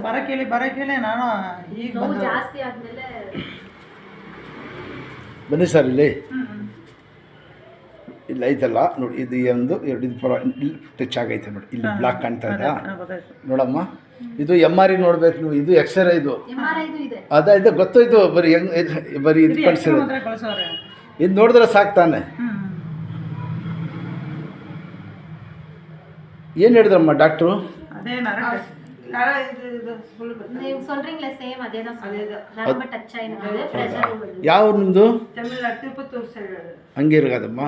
ಬರಕೇಳಿ ನಾನು ಈಗ ನೋವು ಜಾಸ್ತಿ ಆದ್ಮೇಲೆ ಬನ್ನಿ ಸರ್ ಇಲ್ಲಿ ಇಲ್ಲಿ ಐತಲ್ಲ ನೋಡಿ, ಇದು ಒಂದು ಎರಡು ಇದು ಪರ ಇಲ್ಲಿ ಟಚ್ ಆಗೈತೆ ನೋಡಿ, ಇಲ್ಲಿ ಬ್ಲಾಕ್ ಕಾಣ್ತಾ ಇದ್ದ ನೋಡಮ್ಮ. ಇದು MRI ನೋಡ್ಬೇಕು ನೀವು, ಇದು ಎಕ್ಸ್ರೇ ಇದು ಇದು ಗೊತ್ತಾಯ್ತು. ಬರೀ ಬರೀ ಇದು ಕಳಿಸಿರೋದು, ಇದು ನೋಡಿದ್ರೆ ಸಾಕು ತಾನೆ. ಏನು ಹೇಳಿದ್ರಮ್ಮ ಡಾಕ್ಟ್ರು? ಯಾವ ನಿಮ್ಮದು? ಹಂಗೆ ಇರೋದಮ್ಮ.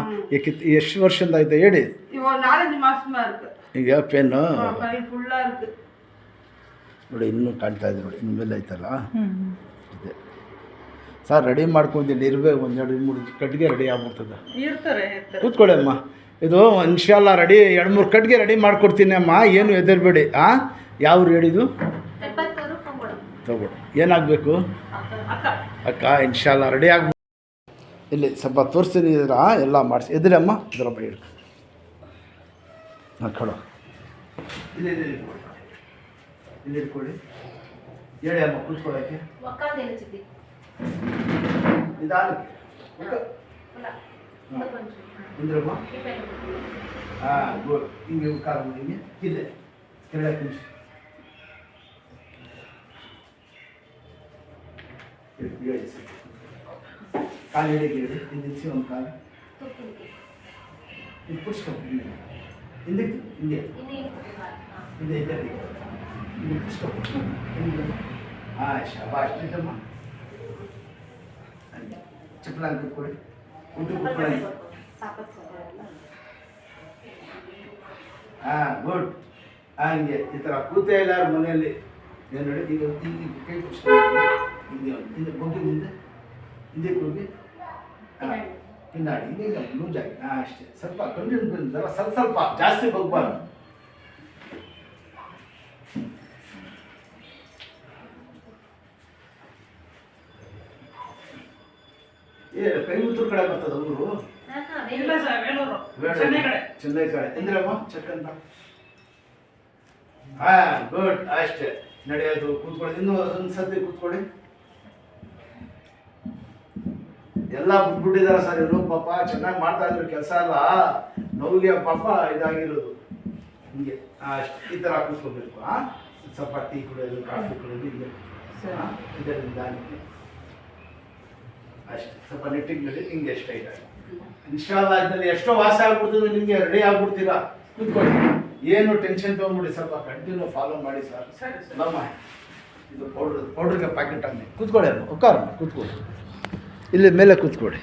ಎಷ್ಟು ವರ್ಷದಿಂದ ಆಯ್ತಾ ಹೇಳಿ? ಈಗ ಪೇನು ನೋಡಿ ಇನ್ನೂ ಕಾಣ್ತಾ ಇದೆ ನೋಡಿ, ಇನ್ಮೇಲೆ ಐತಲ್ಲ ಇದೆ ಸರ್. ರೆಡಿ ಮಾಡ್ಕೊಂಡು ಇರಬೇಕು, ಒಂದು 2-3 ಕಟ್ಟಿಗೆ ರೆಡಿ ಆಗ್ಬಿಡ್ತದೆ. ಕೂತ್ಕೊಳ್ಳಿ ಅಮ್ಮ. ಇದು ಇನ್ಶಾಲ್ಲ ರೆಡಿ 2-3 ಕಟ್ಟಿಗೆ ರೆಡಿ ಮಾಡಿಕೊಡ್ತೀನಿ ಅಮ್ಮ, ಏನು ಹೆದರ್ಬೇಡಿ. ಯಾವ ಹೇಳಿದ್ದು ತಗೊಳ್ಳಿ. ಏನಾಗಬೇಕು ಅಕ್ಕ? ಇನ್ಶಾಲ್ಲ ರೆಡಿ ಆಗ್ಬೋದು. ಇಲ್ಲಿ ಸ್ವಲ್ಪ ತೋರಿಸ್ತೀನಿ, ಇದ್ರ ಎಲ್ಲ ಮಾಡಿಸಿ. ಎದ್ರಿ ಅಮ್ಮ, ಇದರಪ್ಪ ಹೇಳಿ. ಕೊಡು, ಇಲ್ಲಿ ಇಟ್ಕೊಳ್ಳಿ. ಹೇಳಿ ಅಮ್ಮ, ಕೂತ್ಕೊಳ್ಳೋಕ್ಕೆ ನಿಧಾನಕ್ಕೆ ಇಂದ್ರಮ್ಮ. ಗುಡ್. ಹಿಂಗೆ ಕಾಲ ಹಿಂಗೆ ಇದೆ ಕೆಳಗೆ ನಿಮಿಷ ಹೇಳಿ ಸರ್. ಕಾಲು ಹೇಳಿ ಹೇಳಿ, ಹಿಂದಿಸಿ ಒಂದು ಕಾಲು ಇದು ಪುಷ್ಕೊಂಡು ಹಿಂದೆ ಹಿಂದೆ ಇದೆ ಇದೆ ಹಿಂದೆ ಪುಷ್ಕೊಂಡು ಹಿಂದೆ. ಶಾಬಾಷ್. ನಿಂತಮ್ಮ, ಚಪ್ಪಲ ಕೂತ್ಕೊಳ್ಳಿ, ಊಟ ಕೂತ್ಕೊಳ್ಳಿ. ಗುಡ್. ಹಂಗೆ ಈ ಥರ ಕೂತೇ ಇಲ್ಲ ಮನೆಯಲ್ಲಿ. ಏನು ನೋಡಿ, ಈಗ ಹಿಂಗೆ ಕೈ ಕುಡಿಸ್ಕೊಂಡು ಹಿಂದೆ ಹಿಂದೆ ಬಗ್ಗಿ ಮುಂದೆ ಹಿಂದೆ ಹೋಗಿ ಹಿಂದಾಡಿ ಹಿಂಗೆ ಲೂಜಾಗಿ. ಅಷ್ಟೇ. ಸ್ವಲ್ಪ ಕಂಟಿನ್ಯೂ ಬಂದಿದ್ದಲ್ಲ, ಸ್ವಲ್ಪ ಜಾಸ್ತಿ ಹೋಗ್ಬಾರ್ದು. ಕೈ ಮುತ್ತೂರು ಕಡೆ ಬರ್ತದ ಊರು? ಚೆನ್ನೈ ಕಡೆ. ಇಂದ್ರಮ್ಮ ಚಕ್ಕಂತ. ಗುಡ್. ಅಷ್ಟೇ ನಡೆಯೋದು. ಕೂತ್ಕೊಳ್ಳಿ, ಇನ್ನೂ ಒಂದು ಸತಿ ಕೂತ್ಕೊಳ್ಳಿ. ಎಲ್ಲ ಬಿಟ್ಬಿಟ್ಟಿದಾರ ಸರ್ ಇವರು. ಪಾಪ ಚೆನ್ನಾಗಿ ಮಾಡ್ತಾ ಇದ್ರು ಕೆಲಸ ಎಲ್ಲ, ನೋವಿಗೆ ಪಾಪ ಇದಾಗಿರೋದು. ಹಿಂಗೆ ಅಷ್ಟು ಈ ಥರ ಕೂತ್ಕೊಬೇಕು. ಸ್ವಲ್ಪ ಟೀ ಕುಡಿಯೋದು, ಕಾಫಿ ಕುಡಿಯೋದು, ಹಿಂಗೆ ಇದರಿಂದ ಅಷ್ಟೇ. ಸ್ವಲ್ಪ ನೆಟ್ಟಿಗೆ ನಡಿ, ಹಿಂಗೆ ಎಷ್ಟೇ ಇದೆ. ಇನ್ಶಾಲ್ಲ ಇದರಲ್ಲಿ ಎಷ್ಟೋ ವಾಸ ಆಗ್ಬಿಡ್ತದೆ, ನಿಮಗೆ ರೆಡಿ ಆಗ್ಬಿಡ್ತೀರಾ. ಕೂತ್ಕೊಳ್ಳಿ, ಏನು ಟೆನ್ಷನ್ ತೊಗೊಂಡ್ಬಿಡಿ. ಸ್ವಲ್ಪ ಕಂಟಿನ್ಯೂ ಫಾಲೋ ಮಾಡಿ ಸರ್. ನಮ್ಮ ಇದು ಪೌಡ್ರಿಗೆ ಪ್ಯಾಕೆಟ್ ಆಗಿ ಕೂತ್ಕೊಳ್ಳಿ. ಅಲ್ಲ ಒಕ್ಕಾರ ಕೂತ್ಕೊಳ್ಳಿ, ಇಲ್ಲಿ ಮೇಲೆ ಕೂತ್ಕೊಳ್ಳಿ.